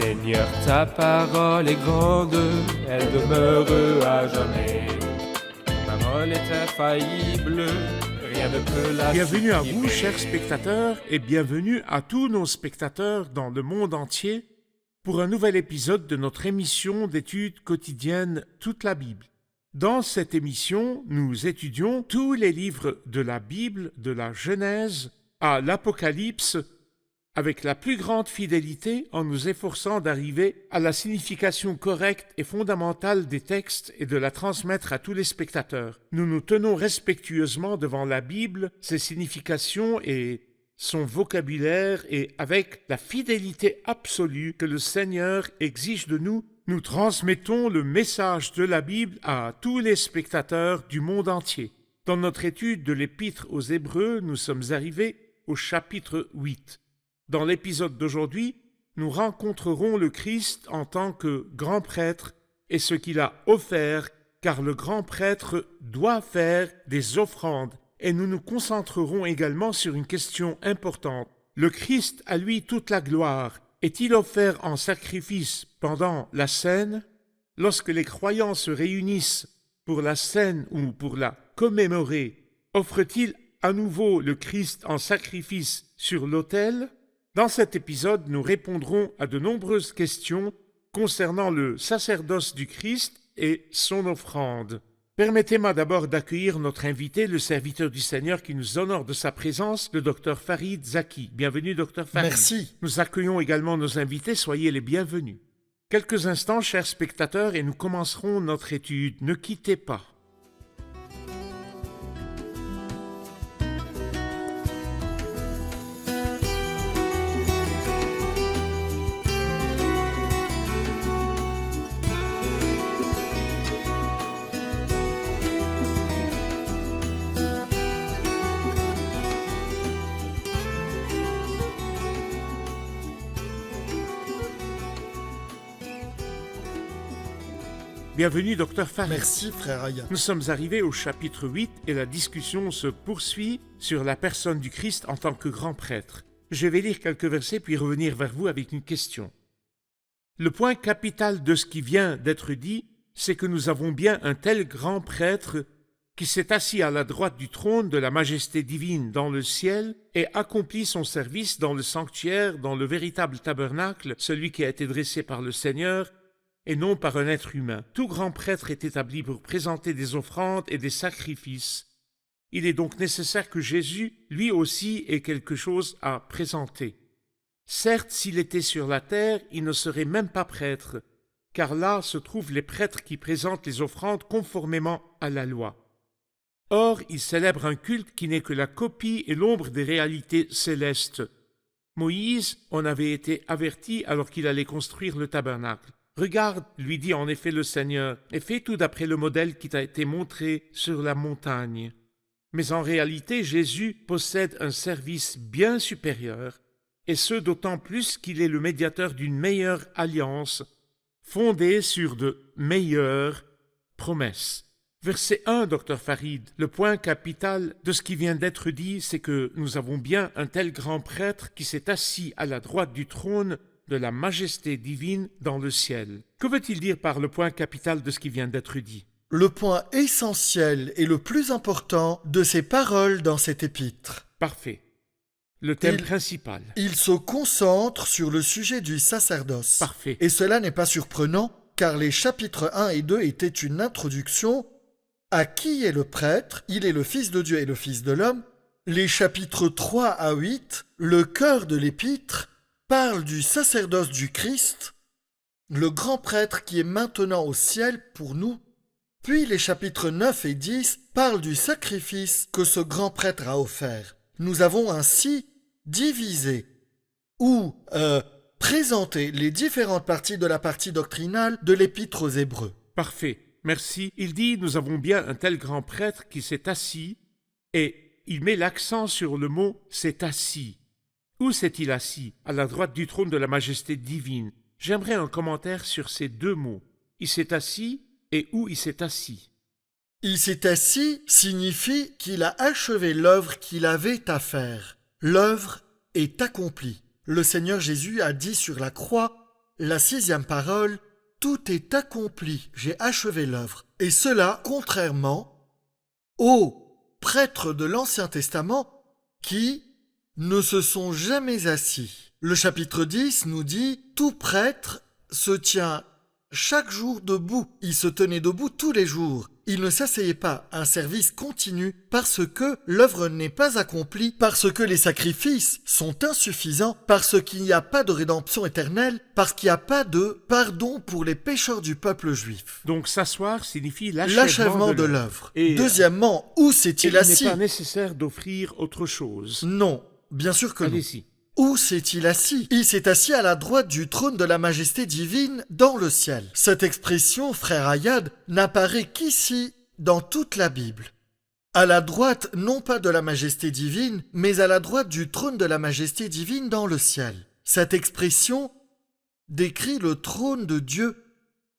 Seigneur, ta parole est grande, elle demeure à jamais. Ta parole est infaillible, rien ne peut la Bienvenue à vous, supprimer. chers spectateurs, et bienvenue à tous nos spectateurs dans le monde entier pour un nouvel épisode de notre émission d'études quotidiennes Toute la Bible. Dans cette émission, nous étudions tous les livres de la Bible, de la Genèse à l'Apocalypse, avec la plus grande fidélité en nous efforçant d'arriver à la signification correcte et fondamentale des textes et de la transmettre à tous les spectateurs. Nous nous tenons respectueusement devant la Bible, ses significations et son vocabulaire, et avec la fidélité absolue que le Seigneur exige de nous, nous transmettons le message de la Bible à tous les spectateurs du monde entier. Dans notre étude de l'Épître aux Hébreux, nous sommes arrivés au chapitre 8. Dans l'épisode d'aujourd'hui, nous rencontrerons le Christ en tant que grand prêtre et ce qu'il a offert, car le grand prêtre doit faire des offrandes. Et nous nous concentrerons également sur une question importante. Le Christ a lui toute la gloire. Est-il offert en sacrifice pendant la scène? Lorsque les croyants se réunissent pour la scène ou pour la commémorer, offre-t-il à nouveau le Christ en sacrifice sur l'autel? Dans cet épisode, nous répondrons à de nombreuses questions concernant le sacerdoce du Christ et son offrande. Permettez-moi d'abord d'accueillir notre invité, le serviteur du Seigneur qui nous honore de sa présence, le Dr Farid Zaki. Bienvenue, Dr Farid. Merci. Nous accueillons également nos invités, soyez les bienvenus. Quelques instants, chers spectateurs, et nous commencerons notre étude. Ne quittez pas. Bienvenue, Dr Farid. Merci, frère Aya. Nous sommes arrivés au chapitre 8 et la discussion se poursuit sur la personne du Christ en tant que grand prêtre. Je vais lire quelques versets puis revenir vers vous avec une question. Le point capital de ce qui vient d'être dit, c'est que nous avons bien un tel grand prêtre qui s'est assis à la droite du trône de la majesté divine dans le ciel et accomplit son service dans le sanctuaire, dans le véritable tabernacle, celui qui a été dressé par le Seigneur, et non par un être humain. Tout grand prêtre est établi pour présenter des offrandes et des sacrifices. Il est donc nécessaire que Jésus, lui aussi, ait quelque chose à présenter. Certes, s'il était sur la terre, il ne serait même pas prêtre, car là se trouvent les prêtres qui présentent les offrandes conformément à la loi. Or, il célèbre un culte qui n'est que la copie et l'ombre des réalités célestes. Moïse en avait été averti alors qu'il allait construire le tabernacle. « Regarde, lui dit en effet le Seigneur, et fais tout d'après le modèle qui t'a été montré sur la montagne. » Mais en réalité, Jésus possède un service bien supérieur, et ce d'autant plus qu'il est le médiateur d'une meilleure alliance, fondée sur de meilleures promesses. Verset 1, Dr Farid, le point capital de ce qui vient d'être dit, c'est que nous avons bien un tel grand prêtre qui s'est assis à la droite du trône de la majesté divine dans le ciel. Que veut-il dire par le point capital de ce qui vient d'être dit? Le point essentiel et le plus important de ces paroles dans cet épître. Parfait. Le thème principal. Il se concentre sur le sujet du sacerdoce. Parfait. Et cela n'est pas surprenant, car les chapitres 1 et 2 étaient une introduction à qui est le prêtre, il est le Fils de Dieu et le Fils de l'homme. Les chapitres 3 à 8, le cœur de l'épître, parle du sacerdoce du Christ, le grand prêtre qui est maintenant au ciel pour nous. Puis les chapitres 9 et 10 parlent du sacrifice que ce grand prêtre a offert. Nous avons ainsi divisé ou présenté les différentes parties de la partie doctrinale de l'épître aux Hébreux. Parfait. Merci. Il dit, nous avons bien un tel grand prêtre qui s'est assis, et il met l'accent sur le mot « s'est assis ». Où s'est-il assis? À la droite du trône de la majesté divine. J'aimerais un commentaire sur ces deux mots. Il s'est assis et où il s'est assis. Il s'est assis signifie qu'il a achevé l'œuvre qu'il avait à faire. L'œuvre est accomplie. Le Seigneur Jésus a dit sur la croix la 6e parole, tout est accompli, j'ai achevé l'œuvre. Et cela, contrairement aux prêtres de l'Ancien Testament qui ne se sont jamais assis. Le chapitre 10 nous dit « Tout prêtre se tient chaque jour debout. Il se tenait debout tous les jours. Il ne s'asseyait pas. Un service continu parce que l'œuvre n'est pas accomplie, parce que les sacrifices sont insuffisants, parce qu'il n'y a pas de rédemption éternelle, parce qu'il n'y a pas de pardon pour les pécheurs du peuple juif. » Donc s'asseoir signifie L'achèvement de l'œuvre. Et deuxièmement, où s'est-il il assis? n'est pas nécessaire d'offrir autre chose. Non, bien sûr que non. Allez-y. Où s'est-il assis? Il s'est assis à la droite du trône de la majesté divine dans le ciel. Cette expression, frère Ayad, n'apparaît qu'ici dans toute la Bible. À la droite, non pas de la majesté divine, mais à la droite du trône de la majesté divine dans le ciel. Cette expression décrit le trône de Dieu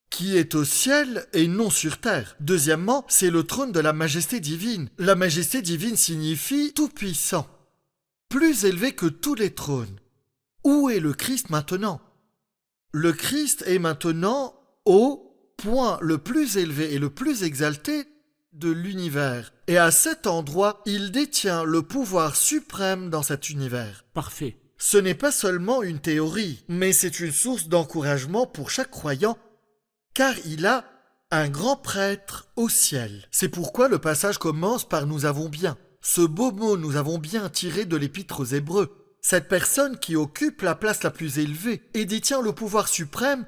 qui est au ciel et non sur terre. Deuxièmement, c'est le trône de la majesté divine. La majesté divine signifie tout-puissant, plus élevé que tous les trônes. Où est le Christ maintenant? Le Christ est maintenant au point le plus élevé et le plus exalté de l'univers. Et à cet endroit, il détient le pouvoir suprême dans cet univers. Parfait. Ce n'est pas seulement une théorie, mais c'est une source d'encouragement pour chaque croyant, car il a un grand prêtre au ciel. C'est pourquoi le passage commence par « nous avons bien ». Ce beau mot « nous avons bien » tiré de l'épître aux Hébreux. Cette personne qui occupe la place la plus élevée et détient le pouvoir suprême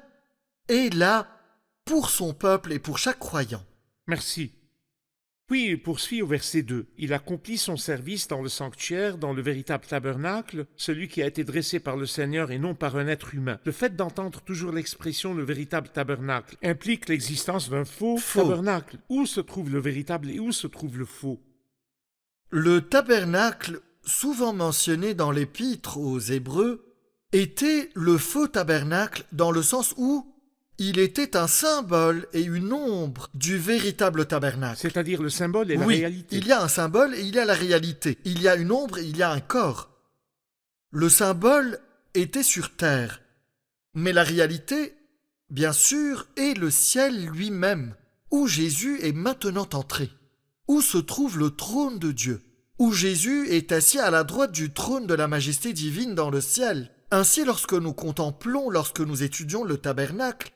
est là pour son peuple et pour chaque croyant. Merci. Puis il poursuit au verset 2. Il accomplit son service dans le sanctuaire, dans le véritable tabernacle, celui qui a été dressé par le Seigneur et non par un être humain. Le fait d'entendre toujours l'expression « le véritable tabernacle » implique l'existence d'un faux tabernacle. Où se trouve le véritable et où se trouve le faux? Le tabernacle, souvent mentionné dans l'épître aux Hébreux, était le faux tabernacle dans le sens où il était un symbole et une ombre du véritable tabernacle. C'est-à-dire le symbole et la Oui, réalité. il y a un symbole et il y a la réalité. Il y a une ombre et il y a un corps. Le symbole était sur terre, mais la réalité, bien sûr, est le ciel lui-même, où Jésus est maintenant entré, où se trouve le trône de Dieu, où Jésus est assis à la droite du trône de la majesté divine dans le ciel. Ainsi, lorsque nous contemplons, lorsque nous étudions le tabernacle,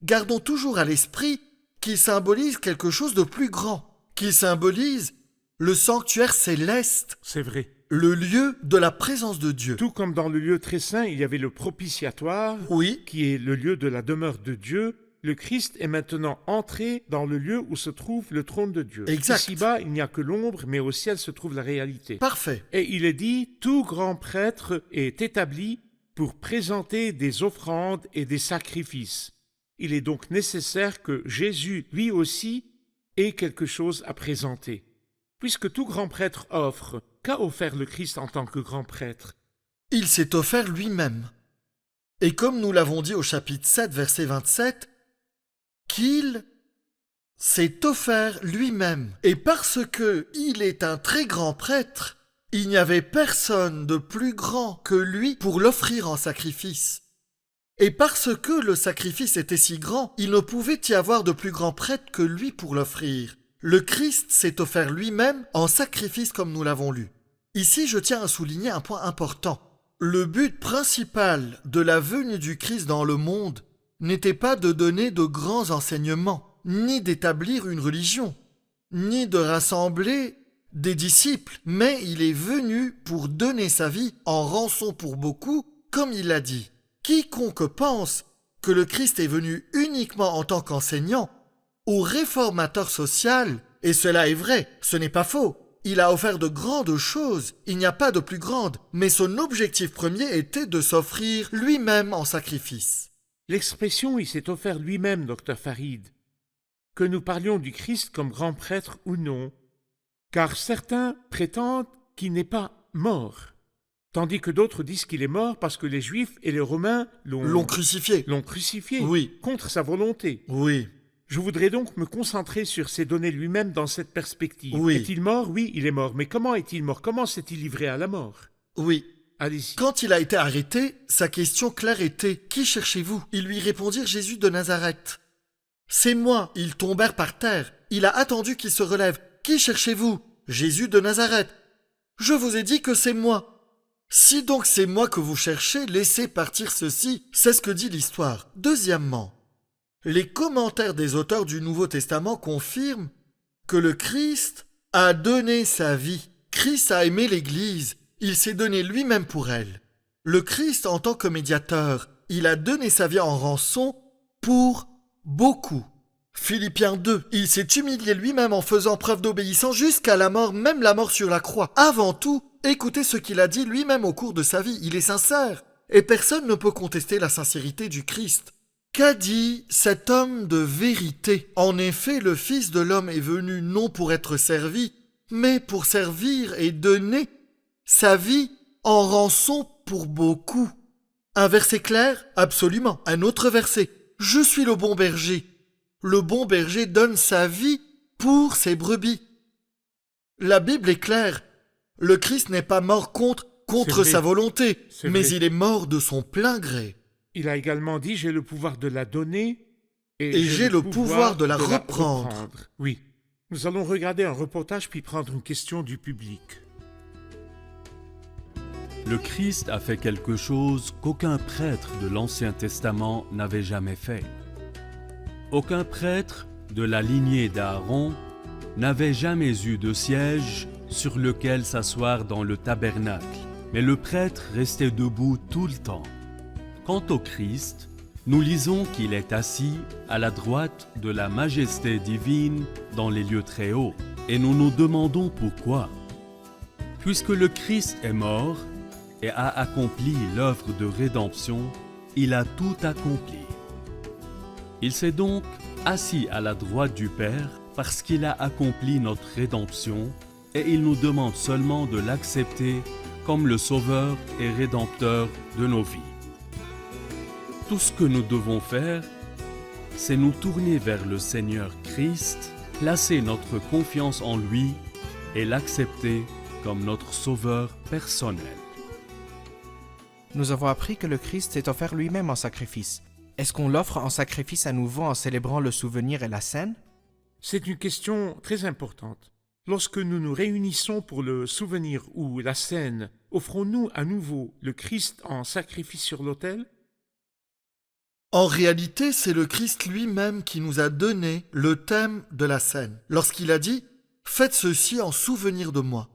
gardons toujours à l'esprit qu'il symbolise quelque chose de plus grand, qu'il symbolise le sanctuaire céleste, C'est vrai. le lieu de la présence de Dieu. Tout comme dans le lieu très saint, il y avait le propitiatoire, Oui, qui est le lieu de la demeure de Dieu. Le Christ est maintenant entré dans le lieu où se trouve le trône de Dieu. Exact. Ici-bas, il n'y a que l'ombre, mais au ciel se trouve la réalité. parfait. Et il est dit, tout grand prêtre est établi pour présenter des offrandes et des sacrifices. Il est donc nécessaire que Jésus, lui aussi, ait quelque chose à présenter. Puisque tout grand prêtre offre, qu'a offert le Christ en tant que grand prêtre? Il s'est offert lui-même. Et comme nous l'avons dit au chapitre 7, verset 27, qu'il s'est offert lui-même. Et parce que il est un très grand prêtre, il n'y avait personne de plus grand que lui pour l'offrir en sacrifice. Et parce que le sacrifice était si grand, il ne pouvait y avoir de plus grand prêtre que lui pour l'offrir. Le Christ s'est offert lui-même en sacrifice comme nous l'avons lu. Ici, je tiens à souligner un point important. Le but principal de la venue du Christ dans le monde n'était pas de donner de grands enseignements, ni d'établir une religion, ni de rassembler des disciples, mais il est venu pour donner sa vie en rançon pour beaucoup, comme il l'a dit. Quiconque pense que le Christ est venu uniquement en tant qu'enseignant ou réformateur social, et cela est vrai, ce n'est pas faux, il a offert de grandes choses, il n'y a pas de plus grandes, mais son objectif premier était de s'offrir lui-même en sacrifice. L'expression « il s'est offert lui-même », docteur Farid, que nous parlions du Christ comme grand prêtre ou non, car certains prétendent qu'il n'est pas mort, tandis que d'autres disent qu'il est mort parce que les Juifs et les Romains L'ont crucifié. l'ont crucifié Oui. contre sa volonté. Oui. Je voudrais donc me concentrer sur ces données lui-même dans cette perspective. Oui. Est-il mort? Oui, il est mort. Mais comment est-il mort? Comment s'est-il livré à la mort? Oui. allez-y. Quand il a été arrêté, sa question claire était « Qui cherchez-vous » Ils lui répondirent « Jésus de Nazareth ». « C'est moi !» Ils tombèrent par terre. Il a attendu qu'il se relève. « Qui cherchez-vous » ? « Jésus de Nazareth. »« Je vous ai dit que c'est moi. » « Si donc c'est moi que vous cherchez, laissez partir ceci. » C'est ce que dit l'histoire. Deuxièmement, les commentaires des auteurs du Nouveau Testament confirment que le Christ a donné sa vie. Christ a aimé l'Église. Il s'est donné lui-même pour elle. Le Christ, en tant que médiateur, il a donné sa vie en rançon pour beaucoup. Philippiens 2, il s'est humilié lui-même en faisant preuve d'obéissance jusqu'à la mort, même la mort sur la croix. Avant tout, écoutez ce qu'il a dit lui-même au cours de sa vie. Il est sincère. Et personne ne peut contester la sincérité du Christ. Qu'a dit cet homme de vérité ? En effet, le Fils de l'homme est venu non pour être servi, mais pour servir et donner sa vie en rançon pour beaucoup. Un verset clair ? Absolument. Un autre verset. Je suis le bon berger. Le bon berger donne sa vie pour ses brebis. La Bible est claire. Le Christ n'est pas mort contre sa volonté, mais il est mort de son plein gré. Il a également dit « J'ai le pouvoir de la donner et j'ai le pouvoir de la reprendre. » Oui. Nous allons regarder un reportage puis prendre une question du public. Le Christ a fait quelque chose qu'aucun prêtre de l'Ancien Testament n'avait jamais fait. Aucun prêtre de la lignée d'Aaron n'avait jamais eu de siège sur lequel s'asseoir dans le tabernacle, mais le prêtre restait debout tout le temps. Quant au Christ, nous lisons qu'il est assis à la droite de la majesté divine dans les lieux très hauts, et nous nous demandons pourquoi. Puisque le Christ est mort et a accompli l'œuvre de rédemption, il a tout accompli. Il s'est donc assis à la droite du Père parce qu'il a accompli notre rédemption et il nous demande seulement de l'accepter comme le Sauveur et Rédempteur de nos vies. Tout ce que nous devons faire, c'est nous tourner vers le Seigneur Christ, placer notre confiance en lui et l'accepter comme notre Sauveur personnel. Nous avons appris que le Christ s'est offert lui-même en sacrifice. Est-ce qu'on l'offre en sacrifice à nouveau en célébrant le souvenir et la scène ? C'est une question très importante. Lorsque nous nous réunissons pour le souvenir ou la scène, offrons-nous à nouveau le Christ en sacrifice sur l'autel ? En réalité, c'est le Christ lui-même qui nous a donné le thème de la scène, lorsqu'il a dit « Faites ceci en souvenir de moi ».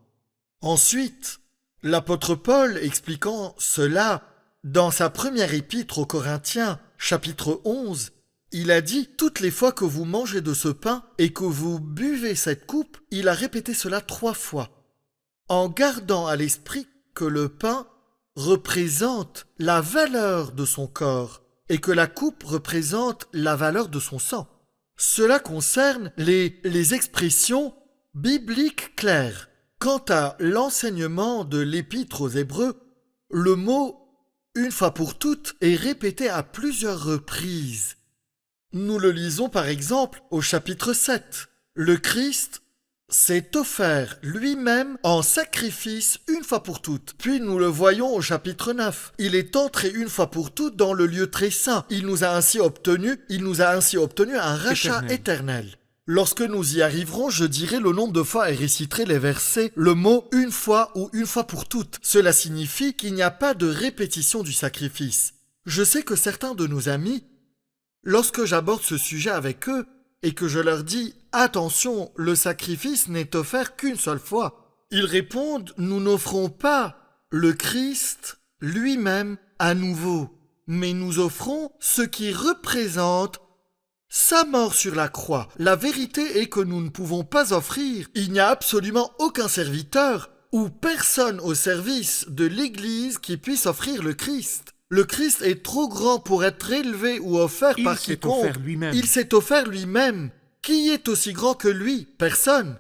Ensuite, l'apôtre Paul, expliquant cela dans sa première épître aux Corinthiens, chapitre 11, il a dit « Toutes les fois que vous mangez de ce pain et que vous buvez cette coupe », il a répété cela 3 fois, en gardant à l'esprit que le pain représente la valeur de son corps et que la coupe représente la valeur de son sang. Cela concerne les expressions bibliques claires. Quant à l'enseignement de l'épître aux Hébreux, le mot « une fois pour toutes » est répété à plusieurs reprises. Nous le lisons par exemple au chapitre 7. Le Christ s'est offert lui-même en sacrifice une fois pour toutes. Puis nous le voyons au chapitre 9. Il est entré une fois pour toutes dans le lieu très saint. Il nous a ainsi obtenu un rachat éternel. Lorsque nous y arriverons, je dirai le nombre de fois et réciterai les versets, le mot « une fois » ou « une fois pour toutes ». Cela signifie qu'il n'y a pas de répétition du sacrifice. Je sais que certains de nos amis, lorsque j'aborde ce sujet avec eux et que je leur dis « Attention, le sacrifice n'est offert qu'une seule fois », ils répondent « Nous n'offrons pas le Christ lui-même à nouveau, mais nous offrons ce qui représente sa mort sur la croix. La vérité est que nous ne pouvons pas offrir. Il n'y a absolument aucun serviteur ou personne au service de l'Église qui puisse offrir le Christ. Le Christ est trop grand pour être élevé ou offert par quiconque. Il s'est offert lui-même. Qui est aussi grand que lui ? Personne.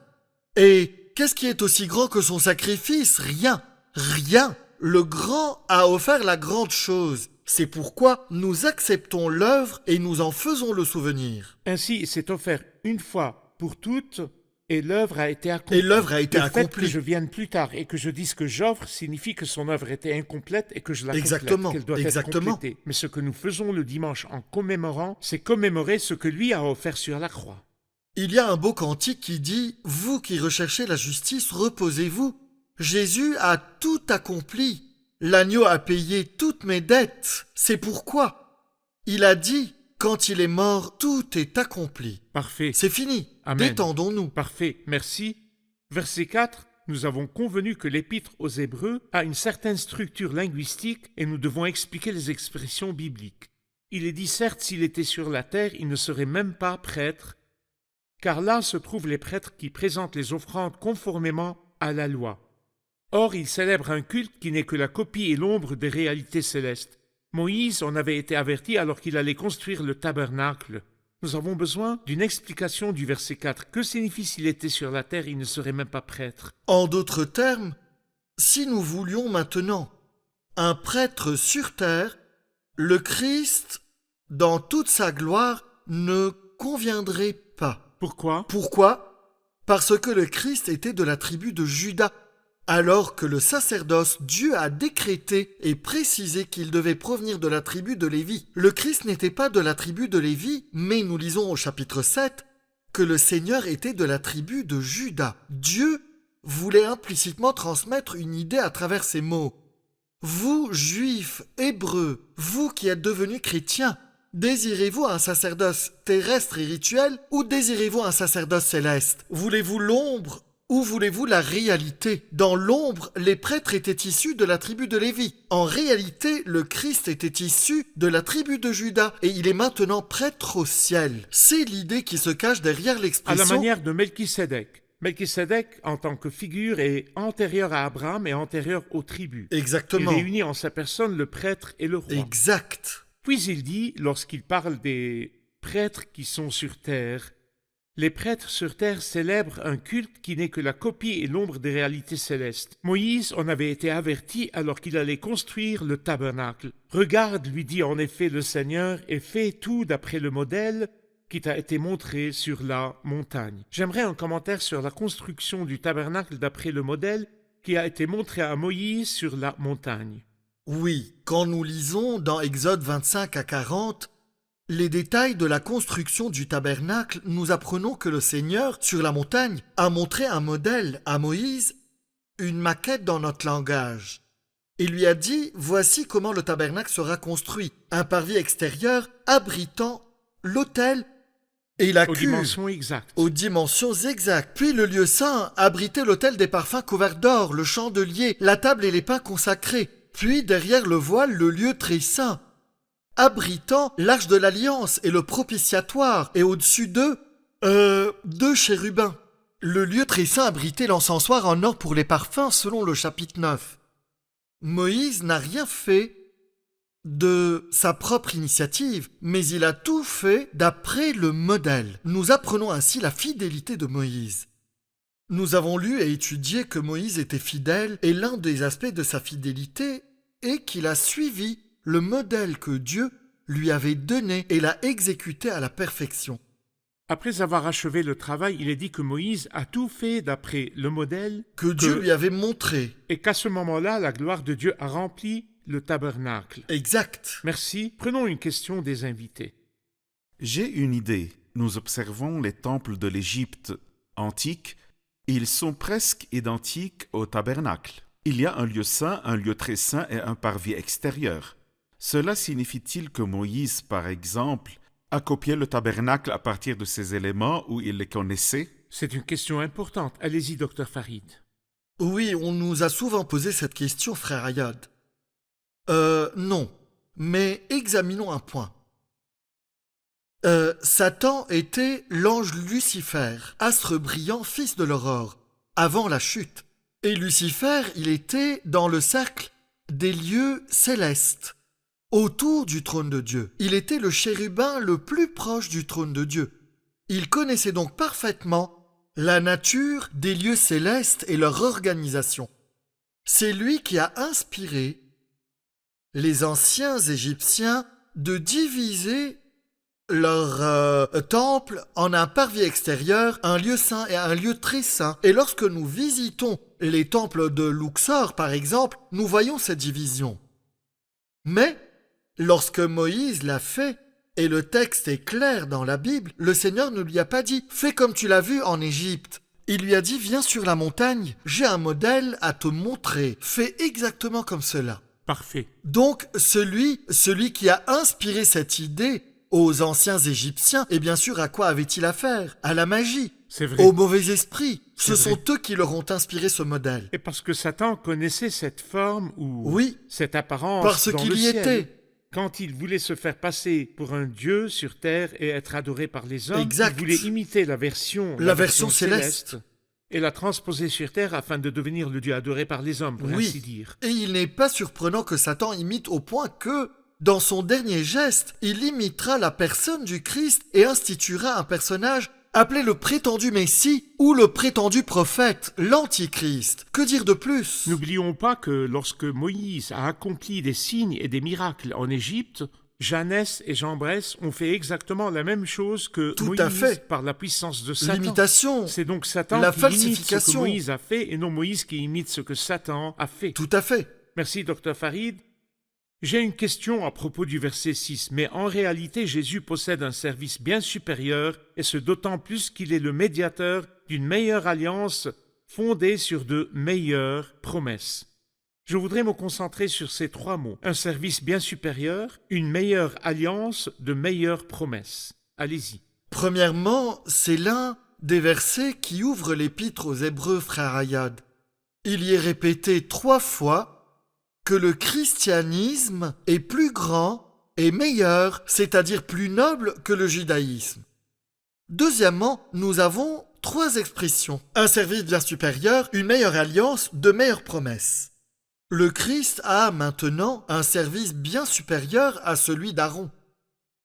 Et qu'est-ce qui est aussi grand que son sacrifice ? Rien. Rien. Le grand a offert la grande chose. C'est pourquoi nous acceptons l'œuvre et nous en faisons le souvenir. Ainsi, il s'est offert une fois pour toutes Et l'œuvre a été accomplie. Et l'œuvre a été Le fait que accomplie. je vienne plus tard et que je dise que j'offre signifie que son œuvre était incomplète et que je la Exactement, complète, qu'elle doit exactement. être complétée. Mais ce que nous faisons le dimanche en commémorant, c'est commémorer ce que lui a offert sur la croix. Il y a un beau cantique qui dit « Vous qui recherchez la justice, reposez-vous. Jésus a tout accompli. L'agneau a payé toutes mes dettes. C'est pourquoi. Il a dit, quand il est mort, tout est accompli. Parfait. C'est fini. Amen. Détendons-nous. Parfait, merci. Verset 4, nous avons convenu que l'épître aux Hébreux a une certaine structure linguistique et nous devons expliquer les expressions bibliques. Il est dit certes, s'il était sur la terre, il ne serait même pas prêtre, car là se trouvent les prêtres qui présentent les offrandes conformément à la loi. Or, il célèbre un culte qui n'est que la copie et l'ombre des réalités célestes. Moïse en avait été averti alors qu'il allait construire le tabernacle. Nous avons besoin d'une explication du verset 4. Que signifie s'il était sur la terre, il ne serait même pas prêtre? En d'autres termes, si nous voulions maintenant un prêtre sur terre, le Christ, dans toute sa gloire, ne conviendrait pas. Pourquoi? Pourquoi? Parce que le Christ était de la tribu de Juda, alors que le sacerdoce, Dieu a décrété et précisé qu'il devait provenir de la tribu de Lévi. Le Christ n'était pas de la tribu de Lévi, mais nous lisons au chapitre 7 que le Seigneur était de la tribu de Juda. Dieu voulait implicitement transmettre une idée à travers ces mots. Vous, Juifs, Hébreux, vous qui êtes devenus chrétiens, désirez-vous un sacerdoce terrestre et rituel ou désirez-vous un sacerdoce céleste? Voulez-vous l'ombre ou voulez-vous la réalité? Dans l'ombre, les prêtres étaient issus de la tribu de Lévi. En réalité, le Christ était issu de la tribu de Juda et il est maintenant prêtre au ciel. C'est l'idée qui se cache derrière À l'expression. la manière de Melchisédek. Melchisédek, en tant que figure, est antérieur à Abraham et antérieur aux tribus. Exactement. Il réunit en sa personne le prêtre et le roi. Exact. Puis il dit, lorsqu'il parle des prêtres qui sont sur terre, les prêtres sur terre célèbrent un culte qui n'est que la copie et l'ombre des réalités célestes. Moïse en avait été averti alors qu'il allait construire le tabernacle. Regarde, lui dit en effet le Seigneur, et fais tout d'après le modèle qui t'a été montré sur la montagne. J'aimerais un commentaire sur la construction du tabernacle d'après le modèle qui a été montré à Moïse sur la montagne. Oui, quand nous lisons dans Exode 25 à 40, les détails de la construction du tabernacle, nous apprenons que le Seigneur, sur la montagne, a montré un modèle à Moïse, une maquette dans notre langage. Il lui a dit, voici comment le tabernacle sera construit. Un parvis extérieur abritant l'autel et la Aux cuve. dimensions exactes. Aux dimensions exactes. Puis le lieu saint abritait l'autel des parfums couverts d'or, le chandelier, la table et les pains consacrés. Puis derrière le voile, le lieu très saint, abritant l'arche de l'alliance et le propitiatoire, et au-dessus d'eux, deux chérubins. Le lieu très saint abritait l'encensoir en or pour les parfums selon le chapitre 9. Moïse n'a rien fait de sa propre initiative, mais il a tout fait d'après le modèle. Nous apprenons ainsi la fidélité de Moïse. Nous avons lu et étudié que Moïse était fidèle et l'un des aspects de sa fidélité est qu'il a suivi le modèle que Dieu lui avait donné et l'a exécuté à la perfection. Après avoir achevé le travail, il est dit que Moïse a tout fait d'après le modèle Que Dieu lui avait montré. et qu'à ce moment-là, la gloire de Dieu a rempli le tabernacle. Exact. Merci. Prenons une question des invités. J'ai une idée. Nous observons les temples de l'Égypte antique. Ils sont presque identiques au tabernacle. Il y a un lieu saint, un lieu très saint et un parvis extérieur. Cela signifie-t-il que Moïse, par exemple, a copié le tabernacle à partir de ces éléments où il les connaissait? C'est une question importante. Allez-y, docteur Farid. Oui, on nous a souvent posé cette question, frère Ayad. Non. Mais examinons un point. Satan était l'ange Lucifer, astre brillant, fils de l'aurore, avant la chute. Et Lucifer, il était dans le cercle des lieux célestes, autour du trône de Dieu. Il était le chérubin le plus proche du trône de Dieu. Il connaissait donc parfaitement la nature des lieux célestes et leur organisation. C'est lui qui a inspiré les anciens Égyptiens de diviser leur temple en un parvis extérieur, un lieu saint et un lieu très saint. Et lorsque nous visitons les temples de Luxor, par exemple, nous voyons cette division. Mais, lorsque Moïse l'a fait, et le texte est clair dans la Bible, le Seigneur ne lui a pas dit « Fais comme tu l'as vu en Égypte ». Il lui a dit « Viens sur la montagne, j'ai un modèle à te montrer, fais exactement comme cela ». Parfait. Donc, celui qui a inspiré cette idée aux anciens Égyptiens, et bien sûr, à quoi avait-il affaire? À la magie, C'est vrai. aux mauvais esprits. Ce C'est sont vrai. eux qui leur ont inspiré ce modèle. Et parce que Satan connaissait cette forme ou Oui, cette apparence parce dans qu'il le y ciel. était. Quand il voulait se faire passer pour un dieu sur terre et être adoré par les hommes, Exact. il voulait imiter la version céleste. et la transposer sur terre afin de devenir le Dieu adoré par les hommes, pour Oui. ainsi dire. Et il n'est pas surprenant que Satan imite au point que, dans son dernier geste, il imitera la personne du Christ et instituera un personnage appelé le prétendu Messie ou le prétendu prophète, l'Antichrist. Que dire de plus? N'oublions pas que lorsque Moïse a accompli des signes et des miracles en Égypte, Jeannès et Jean Bresse ont fait exactement la même chose que Tout Moïse à fait. par la puissance de Satan. L'imitation, C'est donc Satan la qui imite ce que falsification. Moïse a fait et non Moïse qui imite ce que Satan a fait. Tout à fait. Merci, Dr Farid. J'ai une question à propos du verset 6, mais en réalité, Jésus possède un service bien supérieur, et ce d'autant plus qu'il est le médiateur d'une meilleure alliance fondée sur de meilleures promesses. Je voudrais me concentrer sur ces trois mots. Un service bien supérieur, une meilleure alliance, de meilleures promesses. Allez-y. Premièrement, c'est l'un des versets qui ouvre l'épître aux Hébreux, frère Ayad. Il y est répété 3 fois que le christianisme est plus grand et meilleur, c'est-à-dire plus noble que le judaïsme. Deuxièmement, nous avons 3 expressions. Un service bien supérieur, une meilleure alliance, de meilleures promesses. Le Christ a maintenant un service bien supérieur à celui d'Aaron.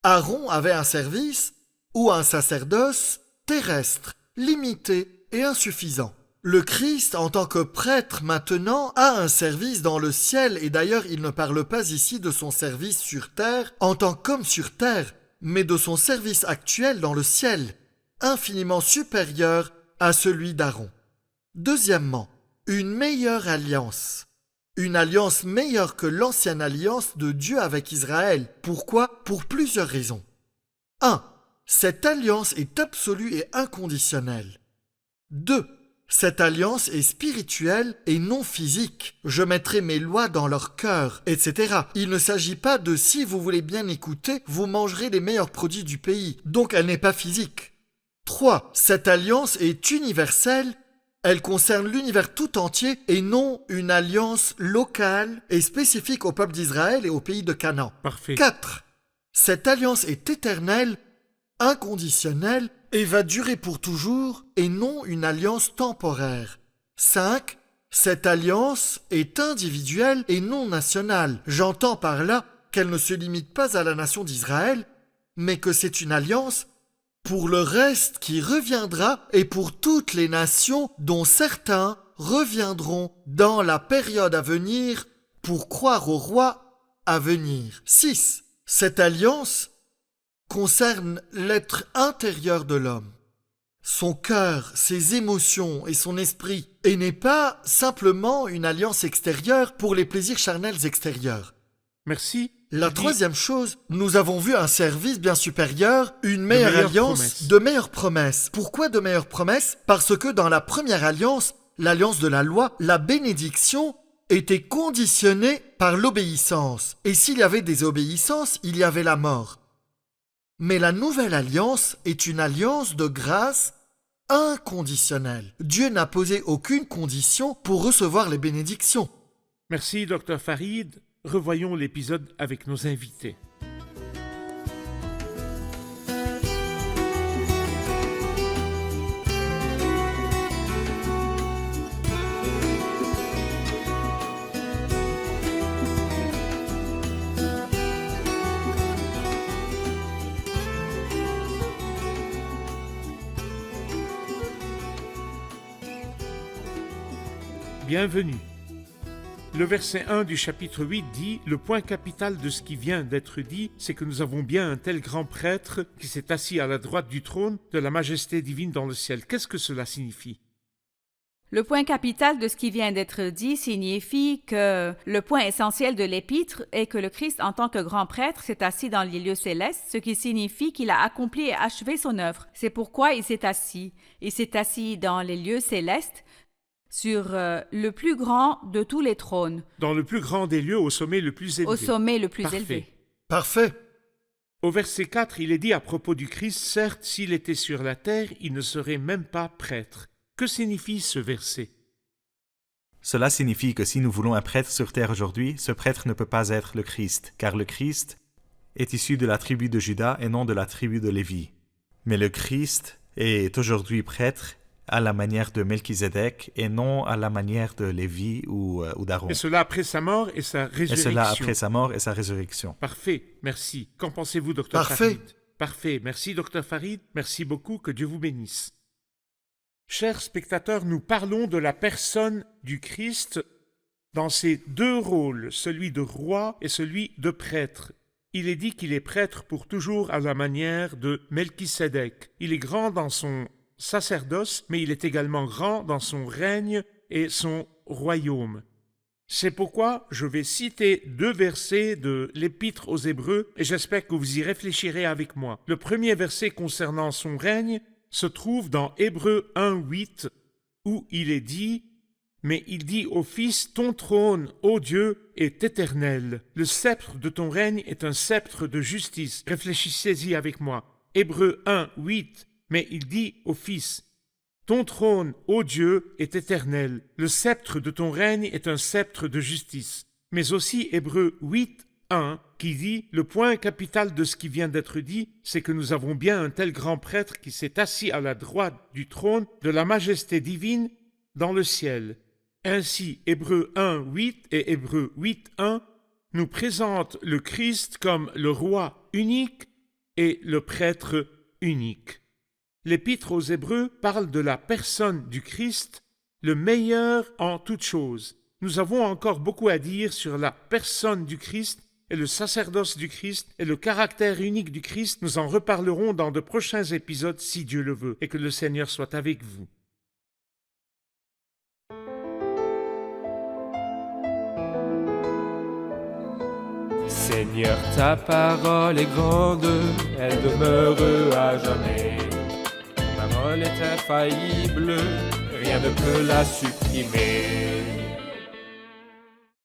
Aaron avait un service ou un sacerdoce terrestre, limité et insuffisant. Le Christ, en tant que prêtre maintenant, a un service dans le ciel, et d'ailleurs il ne parle pas ici de son service sur terre en tant qu'homme sur terre, mais de son service actuel dans le ciel, infiniment supérieur à celui d'Aaron. Deuxièmement, une meilleure alliance. Une alliance meilleure que l'ancienne alliance de Dieu avec Israël. Pourquoi? Pour plusieurs raisons. 1. Cette alliance est absolue et inconditionnelle. 2. Cette alliance est spirituelle et non physique. Je mettrai mes lois dans leur cœur, etc. Il ne s'agit pas de si vous voulez bien écouter, vous mangerez les meilleurs produits du pays. Donc elle n'est pas physique. 3. Cette alliance est universelle. Elle concerne l'univers tout entier et non une alliance locale et spécifique au peuple d'Israël et au pays de Canaan. Parfait. 4. Cette alliance est éternelle, inconditionnelle et va durer pour toujours et non une alliance temporaire. 5. Cette alliance est individuelle et non nationale. J'entends par là qu'elle ne se limite pas à la nation d'Israël, mais que c'est une alliance pour le reste qui reviendra et pour toutes les nations dont certains reviendront dans la période à venir pour croire au roi à venir. 6. Cette alliance concerne l'être intérieur de l'homme, son cœur, ses émotions et son esprit, et n'est pas simplement une alliance extérieure pour les plaisirs charnels extérieurs. Merci. La troisième chose, nous avons vu un service bien supérieur, une meilleure meilleures alliance, promesses. de meilleures promesses. Pourquoi de meilleures promesses? Parce que dans la première alliance, l'alliance de la loi, la bénédiction était conditionnée par l'obéissance. Et s'il y avait des obéissances, il y avait la mort. Mais la nouvelle alliance est une alliance de grâce inconditionnelle. Dieu n'a posé aucune condition pour recevoir les bénédictions. Merci, Dr Farid. Revoyons l'épisode avec nos invités. Bienvenue. Le verset 1 du chapitre 8 dit « Le point capital de ce qui vient d'être dit, c'est que nous avons bien un tel grand prêtre qui s'est assis à la droite du trône de la majesté divine dans le ciel. » Qu'est-ce que cela signifie? Le point capital de ce qui vient d'être dit signifie que le point essentiel de l'épître est que le Christ, en tant que grand prêtre, s'est assis dans les lieux célestes, ce qui signifie qu'il a accompli et achevé son œuvre. C'est pourquoi il s'est assis. Il s'est assis dans les lieux célestes, sur le plus grand de tous les trônes. Dans le plus grand des lieux, au sommet le plus élevé. Au sommet le plus Parfait. élevé. Parfait. Au verset 4, il est dit à propos du Christ, « Certes, s'il était sur la terre, il ne serait même pas prêtre. » Que signifie ce verset? Cela signifie que si nous voulons un prêtre sur terre aujourd'hui, ce prêtre ne peut pas être le Christ, car le Christ est issu de la tribu de Juda et non de la tribu de Lévi. Mais le Christ est aujourd'hui prêtre à la manière de Melchizedek et non à la manière de Lévi ou d'Aaron. Et cela après sa mort et sa résurrection. Et cela après sa mort et sa résurrection. Parfait, merci. Qu'en pensez-vous, Dr Farid? Parfait, merci Dr Farid, merci beaucoup, que Dieu vous bénisse. Chers spectateurs, nous parlons de la personne du Christ dans ses deux rôles, celui de roi et celui de prêtre. Il est dit qu'il est prêtre pour toujours à la manière de Melchisédek. Il est grand dans son sacerdoce, mais il est également grand dans son règne et son royaume. C'est pourquoi je vais citer 2 versets de l'Épître aux Hébreux et j'espère que vous y réfléchirez avec moi. Le premier verset concernant son règne se trouve dans Hébreux 1:8 où il est dit « Mais il dit au Fils, ton trône, ô Dieu, est éternel. Le sceptre de ton règne est un sceptre de justice. » Réfléchissez-y avec moi. Hébreux 1:8 « Mais il dit au Fils, ton trône, ô Dieu, est éternel. Le sceptre de ton règne est un sceptre de justice. » Mais aussi Hébreux 8:1 qui dit « Le point capital de ce qui vient d'être dit, c'est que nous avons bien un tel grand prêtre qui s'est assis à la droite du trône de la majesté divine dans le ciel. » Ainsi, Hébreux 1:8 et Hébreux 8:1 nous présentent le Christ comme le roi unique et le prêtre unique. L'Épître aux Hébreux parle de la personne du Christ, le meilleur en toutes choses. Nous avons encore beaucoup à dire sur la personne du Christ et le sacerdoce du Christ et le caractère unique du Christ. Nous en reparlerons dans de prochains épisodes si Dieu le veut, et que le Seigneur soit avec vous. Seigneur, ta parole est grande, elle demeure à jamais. Ta parole est infaillible, rien ne peut la supprimer.